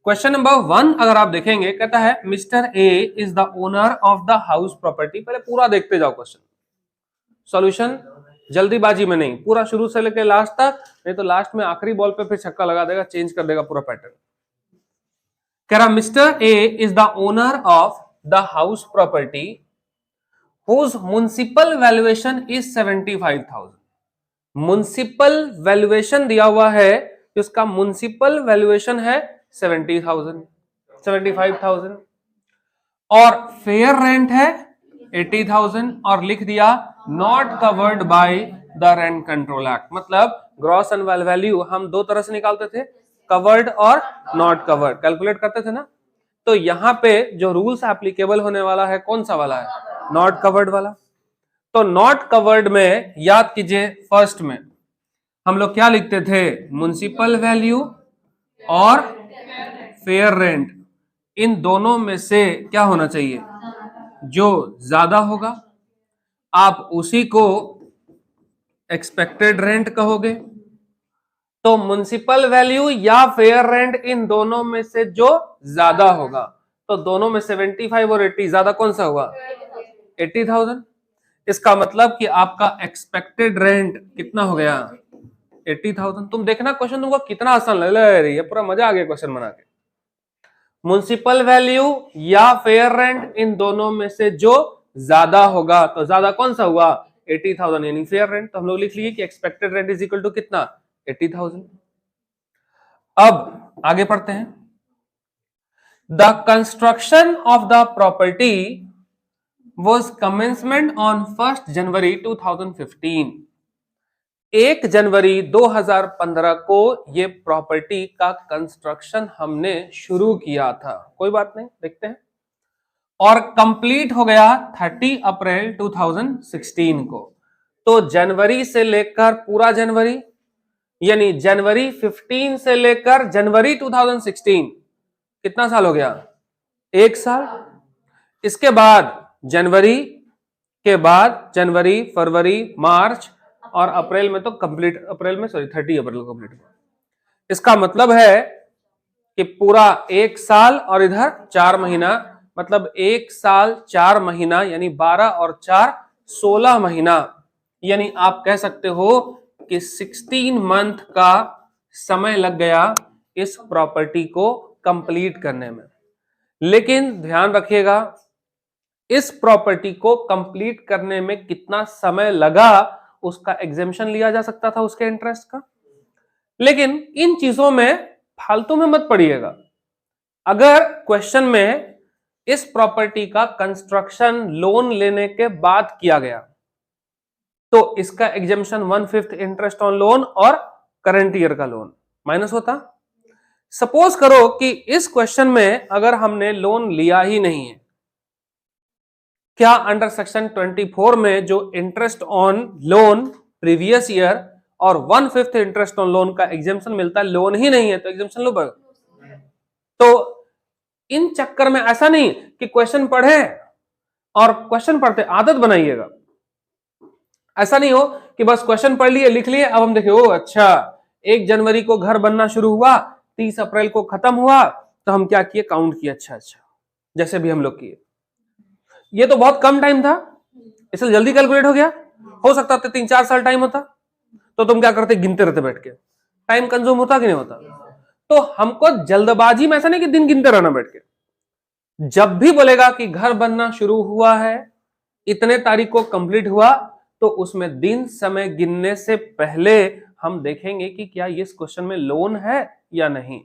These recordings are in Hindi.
क्वेश्चन नंबर 1 अगर आप देखेंगे, कहता है mister A is the owner of the house property. पहले पूरा देखते जाओ क्वेश्चन, सॉल्यूशन जल्दीबाजी में नहीं, पूरा शुरू से लेकर लास्ट तक, नहीं तो लास्ट में आखिरी बॉल पे फिर छक्का लगा देगा, चेंज कर देगा पूरा पैटर्न। कह रहा mister A is the owner of the house property whose municipal valuation is 75,000। Municipal valuation दिया हुआ है, उसका म्युनिसिपल वैल्यूएशन है 70,000 75,000 और फेयर रेंट है 80,000 और लिख दिया not covered by the rent control act. मतलब ग्रॉस एनुअल वैल्यू हम दो तरह से निकालते थे, कवर्ड और नॉट कवर्ड, कैलकुलेट करते थे ना। तो यहां पे जो रूल्स एप्लीकेबल होने वाला है कौन सा वाला है, नॉट कवर्ड वाला। तो नॉट कवर्ड में याद कीजिए, फर्स्ट में हम लोग क्या लिखते थे, म्युनिसिपल वैल्यू और फेयर रेंट, इन दोनों में से क्या होना चाहिए, जो ज्यादा होगा आप उसी को एक्सपेक्टेड रेंट कहोगे। तो म्युनिसिपल वैल्यू या फेयर रेंट, इन दोनों में से जो ज्यादा होगा, तो दोनों में 75 और 80, ज्यादा कौन सा होगा, 80,000। इसका मतलब कि आपका एक्सपेक्टेड रेंट कितना हो गया, 80,000। तुम देखना क्वेश्चन तुमको कितना आसान लग रही है, पूरा मजा आ गया क्वेश्चन बना के। म्युनिसिपल वैल्यू या फेयर रेंट, इन दोनों में से जो ज्यादा होगा, तो ज्यादा कौन सा हुआ, 80,000 यानी फेयर रेंट। तो हम लोग लिख लिए कि expected rent is equal to कितना, 80,000। अब आगे पढ़ते हैं। The construction of the property was commencement on 1st January 2015। 1 जनवरी 2015 को ये प्रॉपर्टी का कंस्ट्रक्शन हमने शुरू किया था, कोई बात नहीं, देखते हैं। और कंप्लीट हो गया 30 अप्रैल 2016 को। तो जनवरी से लेकर पूरा जनवरी, यानी जनवरी 15 से लेकर जनवरी 2016, कितना साल हो गया, 1 साल। इसके बाद जनवरी के बाद जनवरी, फरवरी, मार्च और अप्रैल में तो कंप्लीट, अप्रैल में सॉरी 30 अप्रैल को कंप्लीट हुआ। इसका मतलब है कि पूरा 1 साल और इधर 4 महीना, मतलब 1 साल 4 महीना, यानी 12 और 4 16 महीना, यानी आप कह सकते हो कि 16 मंथ का समय लग गया इस प्रॉपर्टी को कंप्लीट करने में। लेकिन ध्यान रखिएगा, इस प्रॉपर्टी को कंप्लीट करने में कितना समय लगा उसका एग्जेम्पशन लिया जा सकता था उसके इंटरेस्ट का। लेकिन इन चीजों में फालतू में मत पड़िएगा। अगर क्वेश्चन में इस प्रॉपर्टी का कंस्ट्रक्शन लोन लेने के बाद किया गया तो इसका एग्जेम्पशन 1/5 इंटरेस्ट ऑन लोन और करंट ईयर का लोन माइनस होता। सपोज करो कि इस क्वेश्चन में अगर हमने लोन लिया ही नहीं है, क्या अंडर सेक्शन 24 में जो interest on loan previous year और 1/5 इंटरेस्ट ऑन लोन का एग्जेम्पशन मिलता है, लोन ही नहीं है तो एग्जेम्पशन लो। तो इन चक्कर में ऐसा नहीं कि क्वेश्चन पढ़े और क्वेश्चन पढ़ते आदत बनाइएगा। ऐसा नहीं हो कि बस क्वेश्चन पढ़ लिए, लिख लिए, अब हम देखें ओ अच्छा 1 जनवरी को घर बनना शुरू हुआ, 30 अप्रैल को खत्म हुआ, तो हम क्या किए, काउंट किए, अच्छा जैसे भी हम लोग किए। ये तो बहुत कम टाइम था, इसलिए जल्दी कैलकुलेट हो गया। हो सकता था 3-4 साल टाइम होता तो तुम क्या करते, गिनते रहते बैठ के, टाइम कंज्यूम होता कि नहीं होता। तो हमको जल्दबाजी में ऐसा नहीं कि दिन गिनते रहना बैठ के। जब भी बोलेगा कि घर बनना शुरू हुआ है, इतने तारीख को कंप्लीट हुआ, तो उसमें दिन समय गिनने से पहले हम देखेंगे कि क्या इस क्वेश्चन में लोन है या नहीं।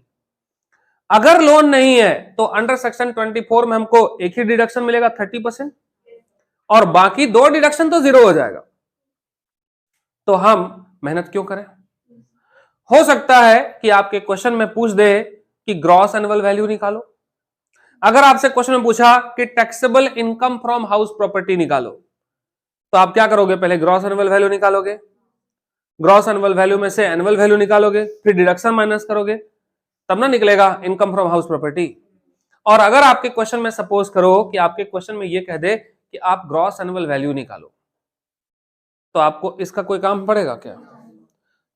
अगर लोन नहीं है तो अंडर सेक्शन 24 में हमको एक ही डिडक्शन मिलेगा 30% और बाकी 2 डिडक्शन तो 0 हो जाएगा। तो हम मेहनत क्यों करें। हो सकता है कि आपके क्वेश्चन में पूछ दे कि ग्रॉस एनुअल वैल्यू निकालो। अगर आपसे क्वेश्चन में पूछा कि taxable income from house property निकालो, तो आप क्या करोगे, पहले ग्रॉस एनुअल वैल्यू निकालोगे, ग्रॉस एनुअल वैल्यू में से एनुअल वैल्यू निकालोगे, फिर डिडक्शन माइनस करोगे, तब ना निकलेगा इनकम फ्रॉम हाउस प्रॉपर्टी। और अगर आपके क्वेश्चन में सपोज करो कि आपके क्वेश्चन में ये कह दे कि आप ग्रॉस एनुअल वैल्यू निकालो, तो आपको इसका कोई काम पड़ेगा क्या।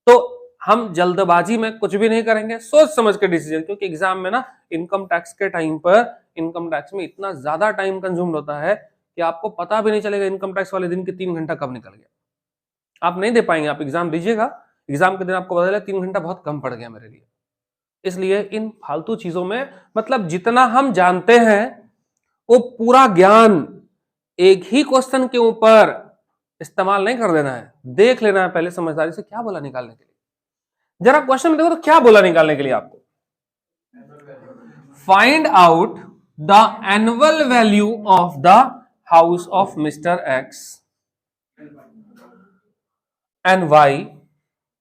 तो हम जल्दबाजी में कुछ भी नहीं करेंगे, सोच समझ के डिसीजन, क्योंकि एग्जाम में ना इनकम टैक्स के टाइम पर इनकम टैक्स में इतना ज्यादा टाइम कंज्यूम होता है कि आपको पता भी नहीं चलेगा इनकम टैक्स वाले दिन के 3 घंटा कब निकल गया। आप नहीं दे पाएंगे, आप एग्जाम दीजिएगा, एग्जाम के दिन आपको पता चलेगा 3 घंटा बहुत कम पड़ गया मेरे लिए। इसलिए इन फालतू चीजों में मतलब जितना हम जानते हैं वो पूरा ज्ञान एक ही क्वेश्चन के ऊपर इस्तेमाल नहीं कर देना है, देख लेना है पहले समझदारी से क्या बोला निकालने के लिए। जरा क्वेश्चन में देखो तो क्या बोला निकालने के लिए आपको, find out the annual value of the house of mister x and y,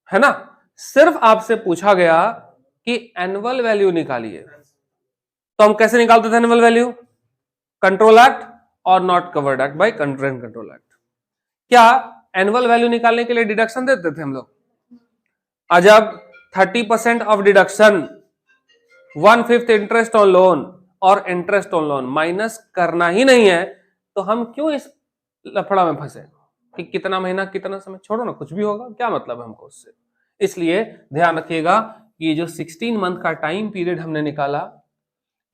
है ना। सिर्फ आपसे पूछा गया कि एनुअल वैल्यू निकालिए, तो हम कैसे निकालते थे एनुअल वैल्यू? कंट्रोल एक्ट और not covered act by rent control act. क्या एनुअल वैल्यू निकालने के लिए डिडक्शन देते थे हम लोग? जब 30% of deduction 1/5 interest on loan और इंटरेस्ट ऑन लोन माइनस करना ही नहीं है, तो हम क्यों इस लफड़ा में फंसे कि कितना महीना कितना समय? छोड़ो ना, कुछ भी होगा, क्या मतलब है हमको उससे। इसलिए ध्यान रखिएगा कि ये जो 16 मंथ का टाइम पीरियड हमने निकाला,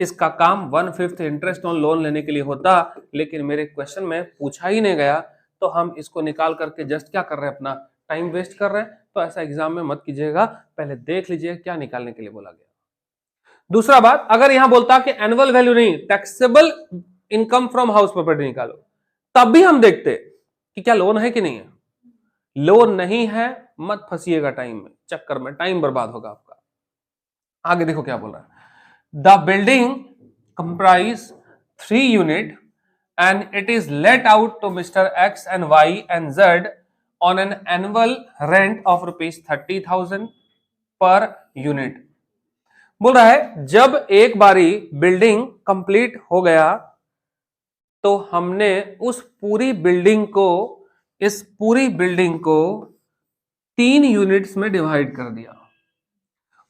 इसका काम 1/5 इंटरेस्ट ऑन लोन लेने के लिए होता, लेकिन मेरे क्वेश्चन में पूछा ही नहीं गया, तो हम इसको निकाल करके जस्ट क्या कर रहे हैं, अपना टाइम वेस्ट कर रहे हैं। तो ऐसा एग्जाम में मत कीजिएगा, पहले देख लीजिए क्या निकालने के लिए बोला गया। दूसरा बात, अगर यहां बोलता कि एनुअल वैल्यू नहीं, taxable income from house property निकालो, तब भी हम देखते कि क्या लोन है कि नहीं है। लोन नहीं है, मत फंसिएगा टाइम में, चक्कर में टाइम बर्बाद होगा आपका। आगे देखो क्या बोल रहा है, the building comprise 3 unit and it is let out to Mr. X and Y and Z on an annual rent of rupees 30,000 per unit। बोल रहा है जब एक बारी बिल्डिंग कंप्लीट हो गया तो हमने उस पूरी बिल्डिंग को, इस पूरी बिल्डिंग को 3 यूनिट्स में डिवाइड कर दिया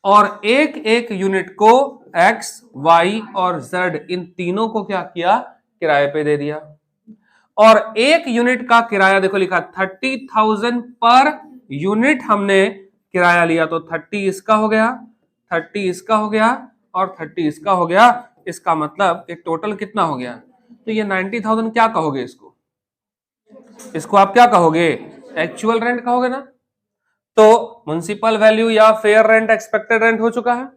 और एक एक यूनिट को X, Y और Z इन तीनों को क्या किया, किराए पे दे दिया। और एक यूनिट का किराया देखो लिखा 30,000 पर यूनिट हमने किराया लिया, तो 30 इसका हो गया, 30 इसका हो गया और 30 इसका हो गया। इसका मतलब एक टोटल कितना हो गया? तो ये 90,000 क्या कहोगे इसको? इसको आप क्या कहोगे? एक्चुअल रेंट कहोगे ना। तो म्युनिसिपल वैल्यू या फेयर रेंट एक्सपेक्टेड रेंट हो चुका है,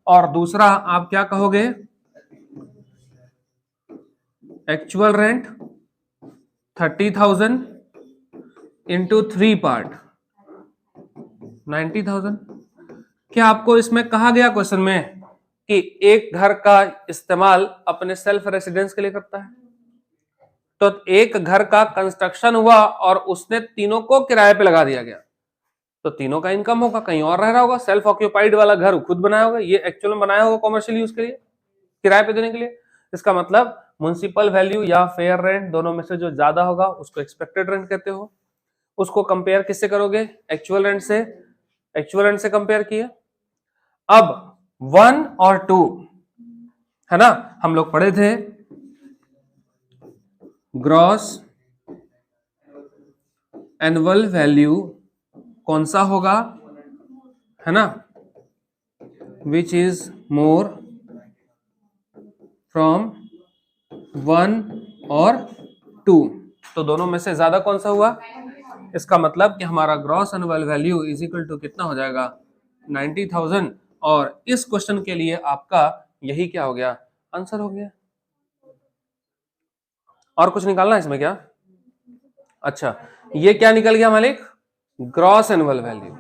और दूसरा आप क्या कहोगे? Actual rent 30,000 into 3 part 90,000। क्या आपको इसमें कहा गया क्वेश्चन में कि एक घर का इस्तेमाल अपने सेल्फ रेसिडेंस के लिए करता है? तो एक घर का कंस्ट्रक्शन हुआ और उसने तीनों को किराए पे लगा दिया गया, तो तीनों का इनकम होगा, कहीं और रह रहा होगा। सेल्फ ऑक्यूपाइड वाला घर खुद बनाया होगा, ये एक्चुअल में बनाया होगा कॉमर्शियल यूज के लिए, किराए पे देने के लिए। इसका मतलब म्युनिसिपल वैल्यू या फेयर रेंट दोनों में से जो ज्यादा होगा उसको एक्सपेक्टेड रेंट कहते हो। उसको कंपेयर किससे करोगे? एक्चुअल रेंट से। एक्चुअल रेंट से कंपेयर किए। अब 1 और 2 है ना, हम लोग पढ़े थे ग्रॉस एनुअल वैल्यू कौन सा होगा, है ना, विच इज मोर फ्रॉम 1 और 2। तो दोनों में से ज्यादा कौन सा हुआ? इसका मतलब कि हमारा gross annual value is equal to कितना हो जाएगा? 90,000। और इस क्वेश्चन के लिए आपका यही क्या हो गया? आंसर हो गया। और कुछ निकालना है इसमें क्या? अच्छा, ये क्या निकल गया मालिक? Gross annual value.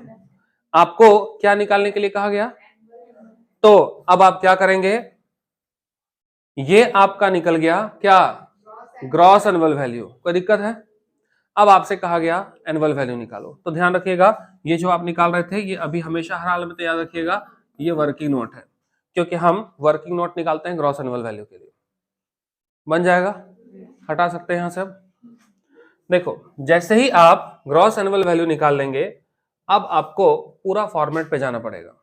आपको क्या निकालने के लिए कहा गया? तो अब आप क्या करेंगे, ये आपका निकल गया क्या? Gross annual value. कोई दिक्कत है? अब आपसे कहा गया एनुअल वैल्यू निकालो, तो ध्यान रखिएगा ये जो आप निकाल रहे थे, ये अभी हमेशा हर हाल में याद रखिएगा, ये वर्किंग नोट है, क्योंकि हम वर्किंग नोट निकालते हैं ग्रॉस एनुअल वैल्यू के लिए। बन जाएगा, हटा सकते हैं यहां से। अब देखो, जैसे ही आप ग्रॉस एनुअल वैल्यू निकाल लेंगे, अब आपको पूरा फॉर्मेट पे जाना पड़ेगा,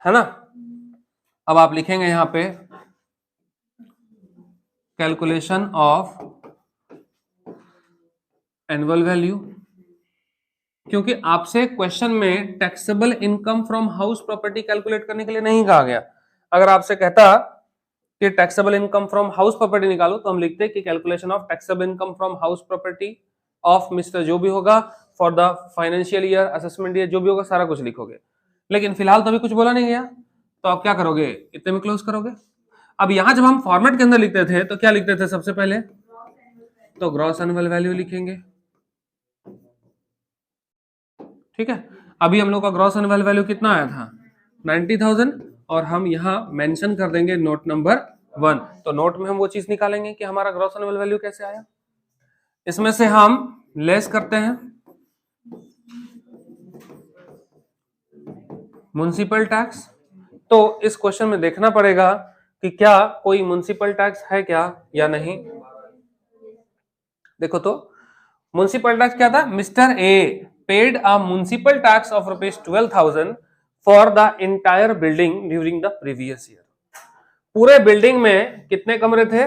है ना। अब आप लिखेंगे यहां पे कैलकुलेशन ऑफ एनुअल वैल्यू क्योंकि आपसे क्वेश्चन में taxable income from house property calculate करने के लिए नहीं कहा गया। अगर आपसे कहता कि taxable income from house property निकालो, तो हम लिखते कि calculation of taxable income from house property of mister जो भी होगा for the financial year, assessment year, जो भी होगा सारा कुछ लिखोगे। लेकिन फिलहाल तो अभी कुछ बोला नहीं गया, तो आप क्या करोगे, इतने में क्लोज करोगे। अब यहां जब हम फॉर्मेट के अंदर लिखते थे तो क्या लिखते थे सबसे पहले, तो ग्रॉस एनुअल वैल्यू लिखेंगे, ठीक है। अभी हम लोग का ग्रॉस एनुअल वैल्यू कितना आया था, 90,000, और हम यहां मेंशन कर देंगे नोट नंबर 1। तो नोट में हम वो चीज निकालेंगे कि हमारा ग्रॉस एनुअल वैल्यू कैसे आया। इसमें से हम लेस करते हैं म्युनिसिपल टैक्स। तो इस क्वेश्चन में देखना पड़ेगा कि क्या कोई म्युनिसिपल टैक्स है क्या या नहीं। देखो तो म्युनिसिपल टैक्स क्या था, mister A paid a municipal tax of ₹12,000 for the entire building during the previous year. पूरे बिल्डिंग में कितने कमरे थे,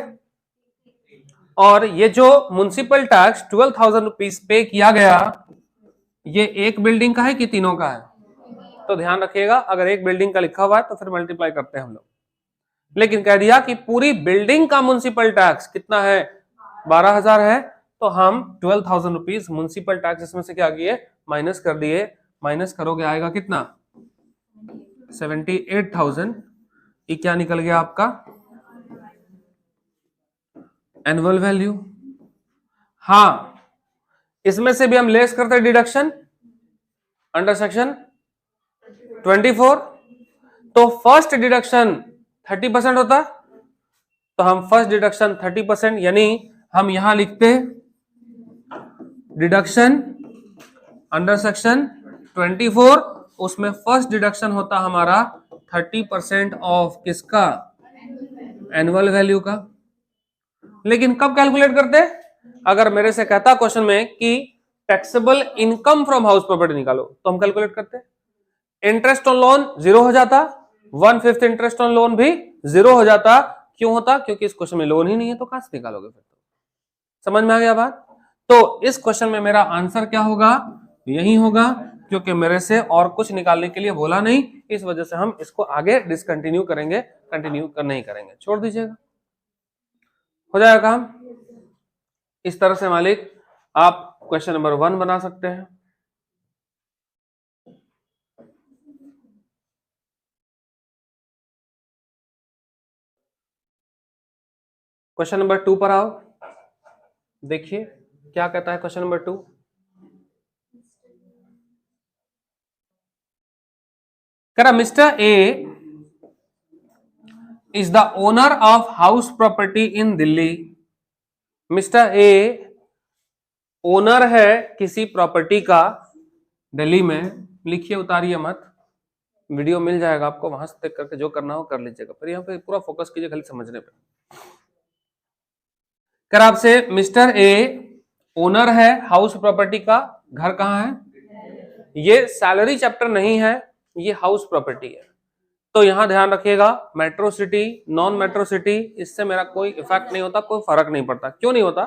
और ये जो म्युनिसिपल टैक्स 12,000 रुपीज पे किया गया, ये एक बिल्डिंग का है कि तीनों का है। तो ध्यान रखिएगा, अगर एक बिल्डिंग का लिखा हुआ है तो फिर मल्टीप्लाई करते हैं हम लोग। लेकिन कह दिया कि पूरी बिल्डिंग का म्युनिसिपल टैक्स कितना है, 12,000 है, तो हम 12,000 रुपीज म्युनिसिपल टैक्स इसमें से क्या किए, माइनस कर दिए। माइनस करोगे आएगा कितना, 78,000। ये क्या निकल गया आपका, एनुअल वैल्यू। हाँ, इसमें से भी हम लेस करते डिडक्शन अंडर सेक्शन 24। तो फर्स्ट डिडक्शन 30% होता, तो हम फर्स्ट डिडक्शन 30%, यानी हम यहां लिखते डिडक्शन अंडर सेक्शन 24, उसमें फर्स्ट डिडक्शन होता हमारा 30% ऑफ किसका, एनुअल वैल्यू का। लेकिन कब कैलकुलेट करते, अगर मेरे से कहता क्वेश्चन में कि taxable income from house property निकालो, तो हम कैलकुलेट करते। इंटरेस्ट ऑन लोन 0 हो जाता, 1/5 इंटरेस्ट ऑन लोन भी 0 हो जाता। क्यों होता, क्योंकि इस क्वेश्चन में लोन ही नहीं है, तो कहां से निकालोगे फिर। समझ में आ गया बात। तो इस क्वेश्चन में मेरा आंसर क्या होगा, यही होगा, क्योंकि मेरे से और कुछ निकालने के लिए बोला नहीं, इस वजह से हम इसको आगे डिसकंटिन्यू करेंगे, कंटिन्यू नहीं करेंगे, छोड़ दीजिएगा, हो जाएगा काम। इस तरह से मालिक आप क्वेश्चन नंबर 1 बना सकते हैं। क्वेश्चन नंबर 2 पर आओ, देखिए क्या कहता है क्वेश्चन नंबर 2। कह रहा mister A is the owner of house property in Delhi. Mister A owner है किसी प्रॉपर्टी का दिल्ली में, लिखिए उतारिए मत, वीडियो मिल जाएगा आपको, वहां से देख करके जो करना हो कर लीजिएगा, पर यहाँ पे पूरा फोकस कीजिए खाली समझने पे। कर आपसे मिस्टर ए ओनर है हाउस प्रॉपर्टी का, घर कहाँ है, ये सैलरी चैप्टर नहीं है, ये हाउस प्रॉपर्टी है। तो यहां ध्यान रखिएगा, metro city non metro city इससे मेरा कोई इफेक्ट नहीं होता, कोई फर्क नहीं पड़ता। क्यों नहीं होता,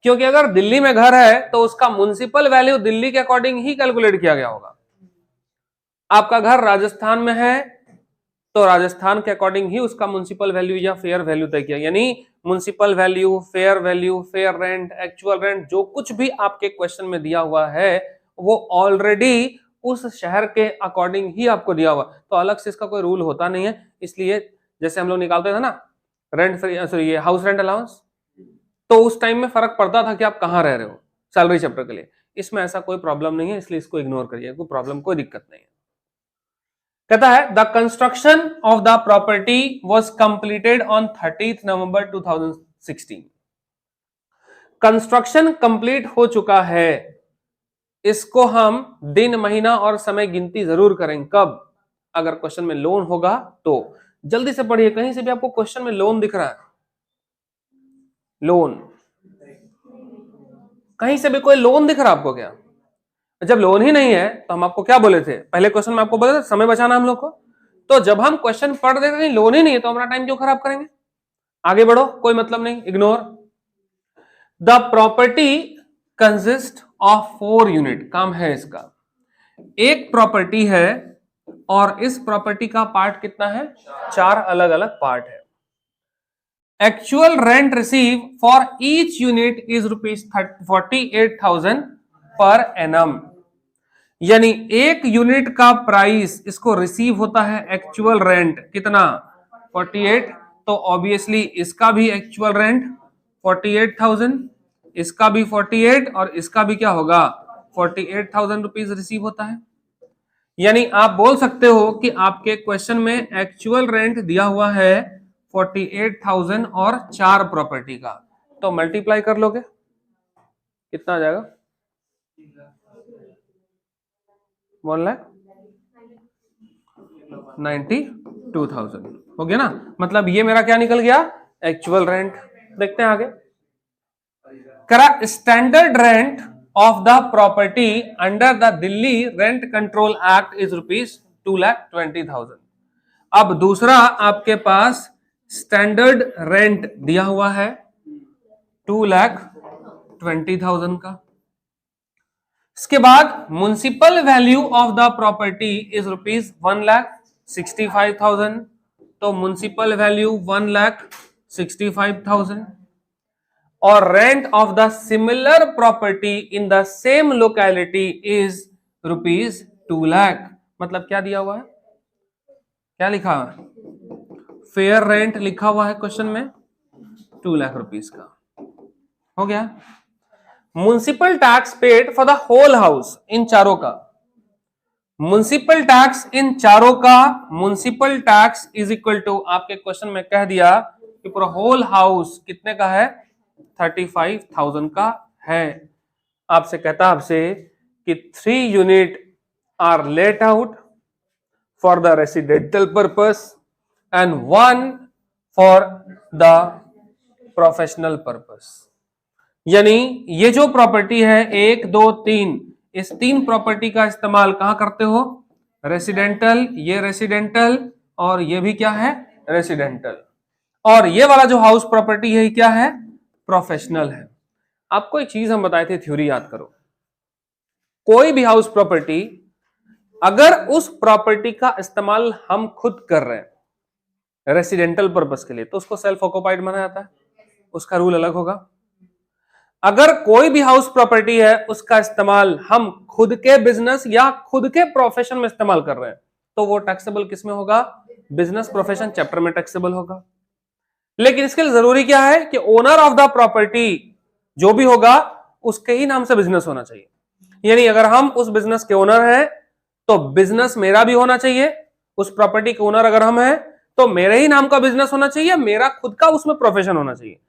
क्योंकि अगर दिल्ली में घर है तो उसका म्युनिसिपल वैल्यू दिल्ली के अकॉर्डिंग ही कैलकुलेट किया गया होगा। आपका घर राजस्थान में है तो राजस्थान के अकॉर्डिंग ही उसका म्युनिसिपल वैल्यू या फेयर वैल्यू तय किया, यानी municipal value, fair rent, actual rent, जो कुछ भी आपके क्वेश्चन में दिया हुआ है वो ऑलरेडी उस शहर के अकॉर्डिंग ही आपको दिया हुआ, तो अलग से इसका कोई रूल होता नहीं है। इसलिए जैसे हम लोग निकालते थे ना रेंट फ्री, सॉरी ये हाउस रेंट अलाउंस, तो उस टाइम में फर्क पड़ता था कि आप कहां रह रहे हो सैलरी चैप्टर के लिए। इसमें ऐसा कोई प्रॉब्लम नहीं है, इसलिए इसको इग्नोर करिए, कोई प्रॉब्लम, कोई दिक्कत नहीं है। कहता है the construction of the property was completed on 30 November 2016। Construction complete हो चुका है, इसको हम दिन, महीना और समय गिनती जरूर करेंगे। कब, अगर क्वेश्चन में लोन होगा तो। जल्दी से पढ़िए, कहीं से भी आपको क्वेश्चन में लोन दिख रहा है, लोन, कहीं से भी कोई लोन दिख रहा है आपको क्या? जब लोन ही नहीं है तो हम आपको क्या बोले थे, पहले क्वेश्चन में आपको बोले थे समय बचाना हम लोग को। तो जब हम क्वेश्चन पढ़ देते हैं लोन ही नहीं है तो हमारा टाइम क्यों खराब करेंगे, आगे बढ़ो, कोई मतलब नहीं, ignore. The property consist of 4 unit, काम है इसका। एक प्रॉपर्टी है और इस प्रॉपर्टी का पार्ट कितना है, 4 अलग अलग पार्ट है। Actual rent receive for each unit is ₹48,000 per annum. यानी एक यूनिट का प्राइस इसको रिसीव होता है एक्चुअल रेंट कितना, 48। तो ऑब्वियसली इसका भी एक्चुअल रेंट 48,000, इसका भी 48 और इसका भी क्या होगा, 48,000 रुपीज रिसीव होता है। यानी आप बोल सकते हो कि आपके क्वेश्चन में एक्चुअल रेंट दिया हुआ है 48,000 और 4 प्रॉपर्टी का, तो मल्टीप्लाई कर लोगे कितना आ जाएगा, 1,92,000 हो गया ना। मतलब ये मेरा क्या निकल गया, एक्चुअल रेंट। देखते हैं आगे। Standard rent of the property under the Delhi rent control act is ₹2,20,000। अब दूसरा आपके पास स्टैंडर्ड रेंट दिया हुआ है 2,20,000 का। इसके बाद municipal value of the property is ₹1,65,000। तो म्युनिसिपल वैल्यू 1,65,000 और rent of the similar property in the same locality is ₹2 lakh. मतलब क्या दिया हुआ है, क्या लिखा है, फेयर रेंट लिखा हुआ है क्वेश्चन में 2 लाख रुपीस का। हो गया। Municipal tax paid for the whole house, इन चारों का म्युनिसिपल टैक्स, इन चारों का municipal tax is equal to, आपके क्वेश्चन में कह दिया कि पूरा होल हाउस कितने का है, 35,000 का है। आपसे कहता आपसे कि 3 unit are let out for the residential purpose and 1 for the professional purpose. यानी ये जो प्रॉपर्टी है 1, 2, 3, इस 3 प्रॉपर्टी का इस्तेमाल कहां करते हो, रेसिडेंटल, ये रेसिडेंटल और ये भी क्या है, रेसिडेंटल। और ये वाला जो हाउस प्रॉपर्टी है क्या है, प्रोफेशनल है। आपको एक चीज हम बताए थे, थ्योरी याद करो। कोई भी हाउस प्रॉपर्टी अगर उस प्रॉपर्टी का इस्तेमाल हम खुद कर रहे हैं रेसिडेंटल पर्पस के लिए, तो उसको सेल्फ ऑक्युपाइड माना जाता है, उसका रूल अलग होगा। अगर कोई भी हाउस प्रॉपर्टी है उसका इस्तेमाल हम खुद के बिजनेस या खुद के प्रोफेशन में इस्तेमाल कर रहे हैं, तो वो टैक्सेबल किस में होगा, बिजनेस प्रोफेशन चैप्टर में टैक्सेबल होगा। लेकिन इसके लिए जरूरी क्या है कि ओनर ऑफ द प्रॉपर्टी जो भी होगा उसके ही नाम से बिजनेस होना चाहिए। यानी अगर हम उस बिजनेस के ओनर हैं तो बिजनेस मेरा भी होना चाहिए, उस प्रॉपर्टी के ओनर अगर हम हैं तो मेरे ही नाम का बिजनेस होना चाहिए, मेरा खुद का उसमें प्रोफेशन होना चाहिए।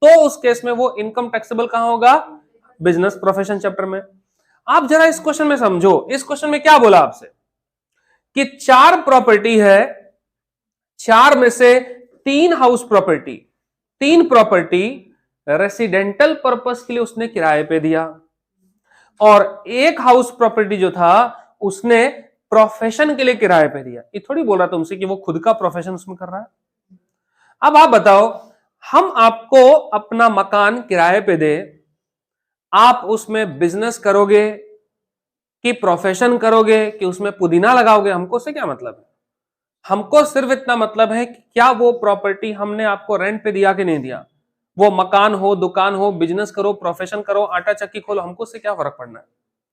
तो उस केस में वो इनकम टैक्सेबल कहां होगा, बिजनेस प्रोफेशन चैप्टर में। आप जरा इस क्वेश्चन में समझो, इस क्वेश्चन में क्या बोला आपसे कि 4 प्रॉपर्टी है, 4 में से 3 house property, 3 property residential purpose के लिए उसने किराए पे दिया और एक हाउस प्रॉपर्टी जो था उसने प्रोफेशन के लिए किराए पे दिया। ये थोड़ी बोल रहा तुमसे कि वो खुद का प्रोफेशन उसमें कर रहा है। अब आप बताओ, हम आपको अपना मकान किराए पे दे, आप उसमें बिजनेस करोगे कि प्रोफेशन करोगे कि उसमें पुदीना लगाओगे, हमको से क्या मतलब है। हमको सिर्फ इतना मतलब है कि क्या वो प्रॉपर्टी हमने आपको रेंट पे दिया कि नहीं दिया। वो मकान हो, दुकान हो, बिजनेस करो, प्रोफेशन करो, आटा चक्की खोलो, हमको उससे क्या फर्क पड़ना है।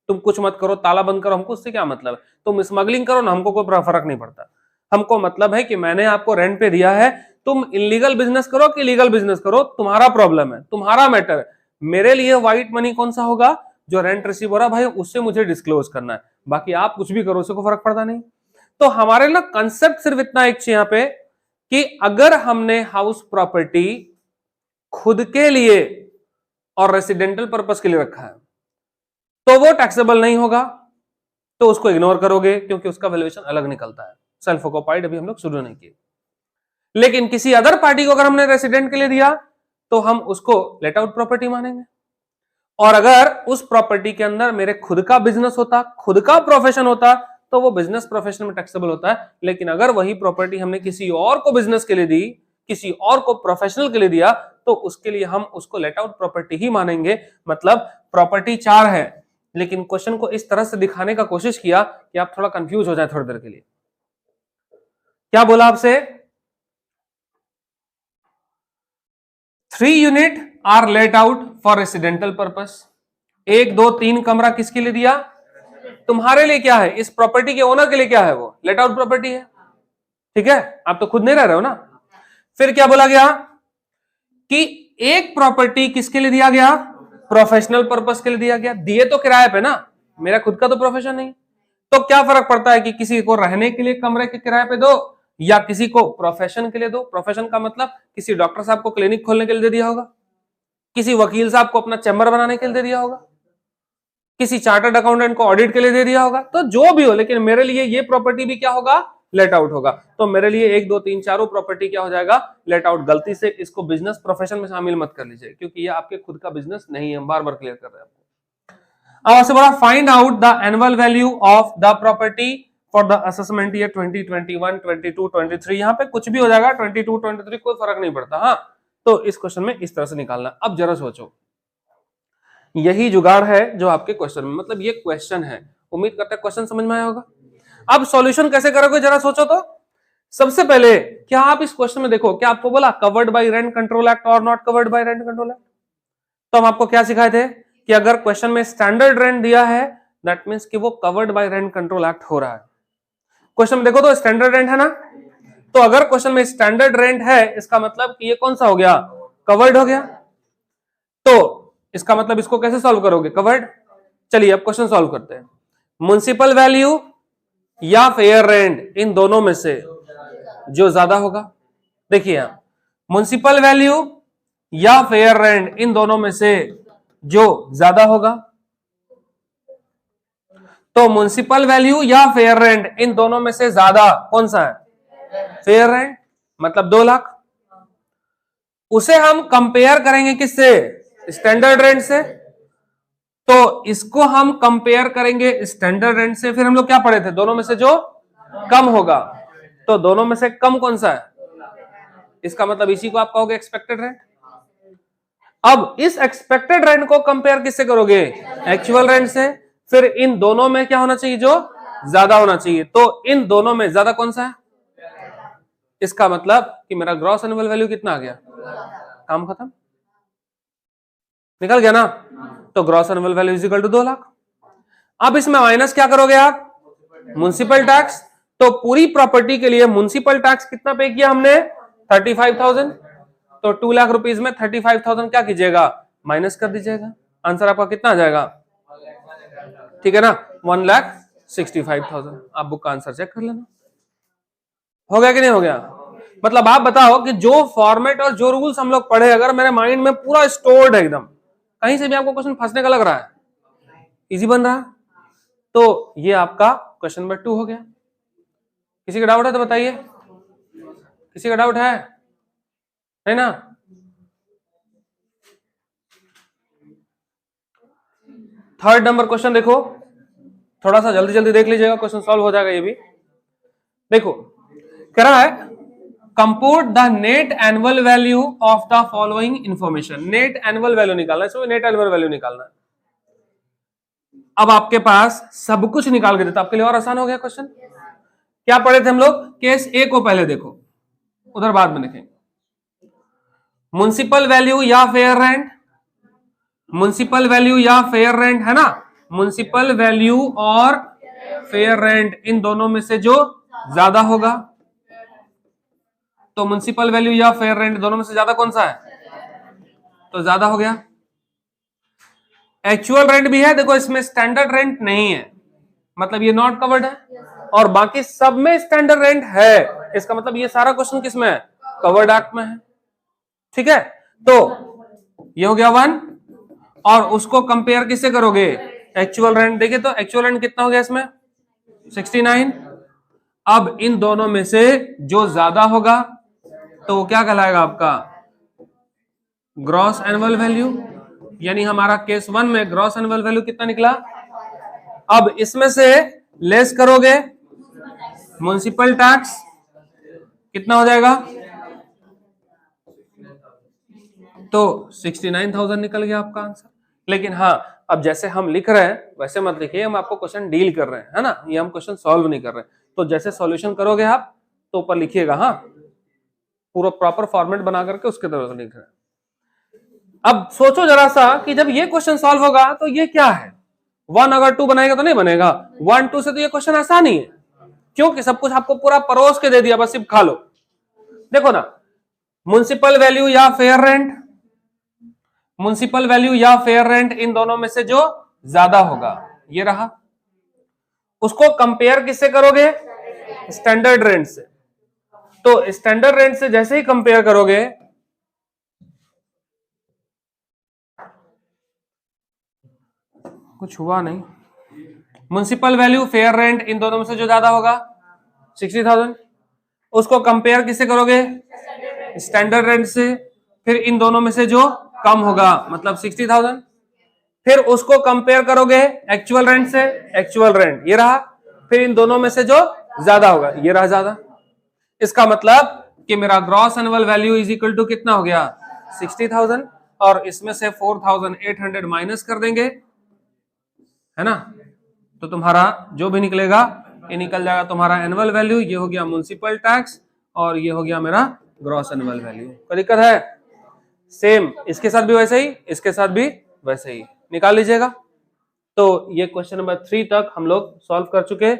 तुम कुछ मत करो, ताला बंद करो, हमको उससे क्या मतलब है। तुम स्मगलिंग करो ना, हमको कोई फर्क नहीं पड़ता। हमको मतलब है कि मैंने आपको रेंट पे दिया है, तुम इलीगल बिजनेस करो कि लीगल बिजनेस करो, तुम्हारा प्रॉब्लम है, तुम्हारा मैटर है। मेरे लिए व्हाइट मनी कौन सा होगा, जो रेंट रिसीव हो रहा भाई उससे मुझे डिस्क्लोज करना है, बाकी आप कुछ भी करो उससे कोई फर्क पड़ता नहीं। तो हमारे ना कंसेप्ट सिर्फ इतना एक यहाँ पे कि अगर हमने हाउस प्रॉपर्टी खुद के लिए और रेसिडेंटल पर्पस के लिए रखा है तो वो टैक्सेबल नहीं होगा, तो उसको इग्नोर करोगे क्योंकि उसका वैल्यूएशन अलग निकलता है। सेल्फ ऑक्युपाइड अभी हम लोग शुरू नहीं किए। लेकिन किसी अदर पार्टी को अगर हमने रेसिडेंट के लिए दिया तो हम उसको लेट आउट प्रॉपर्टी मानेंगे। और अगर उस प्रॉपर्टी के अंदर मेरे खुद का बिजनेस होता, खुद का प्रोफेशन होता, तो वो बिजनेस प्रोफेशन में टैक्सेबल होता है। लेकिन अगर वही प्रॉपर्टी हमने किसी और को बिजनेस के लिए दी, किसी और को प्रोफेशनल के लिए दिया, तो उसके लिए हम उसको लेट आउट प्रॉपर्टी ही मानेंगे। मतलब प्रॉपर्टी 4 है, लेकिन क्वेश्चन को इस तरह से दिखाने का कोशिश किया कि आप थोड़ा कंफ्यूज हो जाए थोड़ी देर के लिए। क्या बोला आपसे? 3 unit are let out for residential purpose. 1, 2, 3 कमरा किसके लिए दिया? तुम्हारे लिए क्या है? इस प्रॉपर्टी के ओनर के लिए क्या है? वो लेट आउट प्रॉपर्टी है, ठीक है? आप तो खुद नहीं रह रहे हो ना। फिर क्या बोला गया कि एक प्रॉपर्टी किसके लिए दिया गया? प्रोफेशनल पर्पस के लिए दिया गया। दिए तो किराए पे ना, मेरा खुद का तो प्रोफेशन नहीं, तो क्या फर्क पड़ता है कि किसी को रहने के लिए कमरे के किराए पे दो या किसी को प्रोफेशन के लिए दो? प्रोफेशन का मतलब किसी डॉक्टर साहब को क्लिनिक खोलने के लिए दे दिया होगा, किसी वकील साहब को अपना चैम्बर बनाने के लिए दे दिया होगा, किसी चार्टर्ड अकाउंटेंट को ऑडिट के लिए दे दिया होगा, तो जो भी हो, लेकिन मेरे लिए ये प्रॉपर्टी भी क्या होगा? लेट आउट होगा। तो मेरे लिए 1, 2, 3 चारों प्रॉपर्टी क्या हो जाएगा? Let out. गलती से इसको बिजनेस प्रोफेशन में शामिल मत कर लीजिए, क्योंकि ये आपके खुद का बिजनेस नहीं है। हम बार बार क्लियर कर रहे हैं आपको। अब आपसे बोला find out the annual value of the property for the assessment year 2021, 22, 23। यहां पे कुछ भी हो जाएगा, 22, 23 कोई फर्क नहीं पड़ता। हाँ, तो इस क्वेश्चन में इस तरह से निकालना। अब जरा सोचो, यही जुगाड़ है जो आपके क्वेश्चन में, मतलब ये क्वेश्चन है। उम्मीद करते हैं क्वेश्चन समझ में आया होगा। अब सॉल्यूशन कैसे करोगे जरा सोचो तो। सबसे पहले क्या आप इस क्वेश्चन में देखो, क्या आपको बोला covered by rent control act और not covered by rent control act? तो हम आपको क्या सिखाए थे कि अगर क्वेश्चन में स्टैंडर्ड रेंट दिया है, दैट मींस कि वो covered by rent control act हो रहा है। क्वेश्चन में देखो तो स्टैंडर्ड रेंट है ना, तो अगर क्वेश्चन में स्टैंडर्ड रेंट है, इसका मतलब कि ये कौन सा हो गया? कवर्ड हो गया। तो इसका मतलब इसको कैसे सॉल्व करोगे? कवर्ड। चलिए अब क्वेश्चन सॉल्व करते हैं। म्युनिसिपल वैल्यू या फेयर रेंट, इन दोनों में से जो ज्यादा होगा। देखिए यहां म्युनिसिपल वैल्यू या फेयर रेंट, इन दोनों में से जो ज्यादा होगा। तो म्युनिसिपल वैल्यू या फेयर रेंट, इन दोनों में से ज्यादा कौन सा है? फेयर रेंट, मतलब 2 लाख। उसे हम कंपेयर करेंगे किससे? स्टैंडर्ड रेंट से। तो इसको हम कंपेयर करेंगे स्टैंडर्ड रेंट से। फिर हम लोग क्या पढ़े थे? दोनों में से जो कम होगा। तो दोनों में से कम कौन सा है? इसका मतलब इसी को आप कहोगे एक्सपेक्टेड रेंट। अब इस एक्सपेक्टेड रेंट को कंपेयर किससे करोगे? एक्चुअल रेंट से। फिर इन दोनों में क्या होना चाहिए? जो ज्यादा होना चाहिए। तो इन दोनों में ज्यादा कौन सा है? इसका मतलब कि मेरा ग्रॉस एनुअल वैल्यू कितना आ गया? काम खत्म, निकल गया ना। तो gross annual value is equal to 2 lakh. अब इसमें माइनस क्या करोगे आप? Municipal tax. तो पूरी प्रॉपर्टी के लिए म्युनिसिपल टैक्स कितना पे किया हमने? 35,000। तो 2 लाख रुपीज में 35,000 क्या कीजिएगा? माइनस कर दीजिएगा। आंसर आपका कितना आ जाएगा? ठीक है ना, 1,65,000। आप बुक का आंसर चेक कर लेना। हो गया कि नहीं हो गया? मतलब आप बताओ कि जो फॉर्मेट और जो रूल्स हम लोग पढ़े, अगर मेरे माइंड में पूरा स्टोर्ड है एकदम, कहीं से भी आपको क्वेश्चन फंसने का लग रहा है, इजी बन रहा है, तो ये आपका क्वेश्चन नंबर 2 हो गया। किसी का डाउट है तो बताइए। किसी का डाउट है ना? थर्ड नंबर क्वेश्चन देखो, थोड़ा सा जल्दी जल्दी देख लीजिएगा, क्वेश्चन सॉल्व हो जाएगा ये भी। देखो कह रहा है compute the net annual value of the following information. Net annual value निकालना है, नेट एनुअल वैल्यू निकालना है। अब आपके पास सब कुछ निकाल के देता, आपके लिए और आसान हो गया क्वेश्चन। क्या पढ़े थे हम लोग? केस ए को पहले देखो, उधर बाद में देखेंगे। म्युनिसिपल वैल्यू या फेयर रेंट, म्युनिसिपल वैल्यू या फेयर रेंट है ना, म्युनिसिपल वैल्यू और फेयर रेंट, इन दोनों में से जो ज्यादा होगा। तो म्युनिसिपल वैल्यू या फेयर रेंट दोनों में से ज्यादा कौन सा है? तो ज्यादा हो गया। एक्चुअल रेंट भी है, देखो इसमें स्टैंडर्ड रेंट नहीं है, मतलब ये नॉट कवर्ड है, और बाकी सब में स्टैंडर्ड रेंट है। इसका मतलब ये सारा क्वेश्चन किसमें है? कवर्ड एक्ट में है। ठीक है, तो ये हो गया 1, और उसको कंपेयर किससे करोगे? Actual rent. देखिए तो एक्चुअल रेंट कितना हो गया इसमें? 69। अब इन दोनों में से जो ज्यादा होगा तो वो क्या कहलाएगा आपका? Gross annual value. यानी हमारा केस 1 में ग्रॉस एनुअल वैल्यू कितना निकला? अब इसमें से लेस करोगे म्युनिसिपल टैक्स, कितना हो जाएगा? तो 69,000 निकल गया आपका आंसर। लेकिन हाँ, अब जैसे हम लिख रहे हैं वैसे मत लिखिए, हम आपको क्वेश्चन डील कर रहे हैं, है ना, ये हम क्वेश्चन सॉल्व नहीं कर रहे हैं। तो जैसे सॉल्यूशन करोगे आप तो ऊपर लिखिएगा, हाँ, पूरा प्रॉपर फॉर्मेट बना करके उसके तरह लिख रहे हैं। अब सोचो जरा सा कि जब ये क्वेश्चन सॉल्व होगा तो ये क्या है, 1 अगर 2 बनाएगा तो नहीं बनेगा, 1 2 से तो ये क्वेश्चन आसान ही है, क्योंकि सब कुछ आपको पूरा परोस के दे दिया, बस सिर्फ खा लो। देखो ना, म्युनिसिपल वैल्यू या फेयर रेंट, म्युनिसिपल वैल्यू या फेयर रेंट, इन दोनों में से जो ज्यादा होगा ये रहा। उसको कंपेयर किससे करोगे, स्टैंडर्ड रेंट से। तो स्टैंडर्ड रेंट से जैसे ही कंपेयर करोगे, कुछ हुआ नहीं, म्युनिसिपल वैल्यू फेयर रेंट इन दोनों में से जो ज्यादा होगा 60,000, उसको कंपेयर किससे करोगे, स्टैंडर्ड रेंट से, फिर इन दोनों में से जो कम होगा मतलब 60,000, फिर उसको कंपेयर करोगे एक्चुअल रेंट से, एक्चुअल रेंट ये रहा, फिर इन दोनों में से जो ज्यादा होगा ये रहा ज्यादा। इसका मतलब कि मेरा gross annual value is equal to कितना हो गया 60,000, और इसमें से 4,800 माइनस कर देंगे, है ना, तो तुम्हारा जो भी निकलेगा ये निकल जाएगा तुम्हारा एनुअल वैल्यू, ये हो गया म्युनिसिपल टैक्स, और ये हो गया मेरा ग्रॉस एनुअल वैल्यू। कोई दिक्कत है? सेम इसके साथ भी वैसे ही, इसके साथ भी वैसे ही निकाल लीजिएगा। तो ये क्वेश्चन नंबर 3 तक हम लोग सॉल्व कर चुके।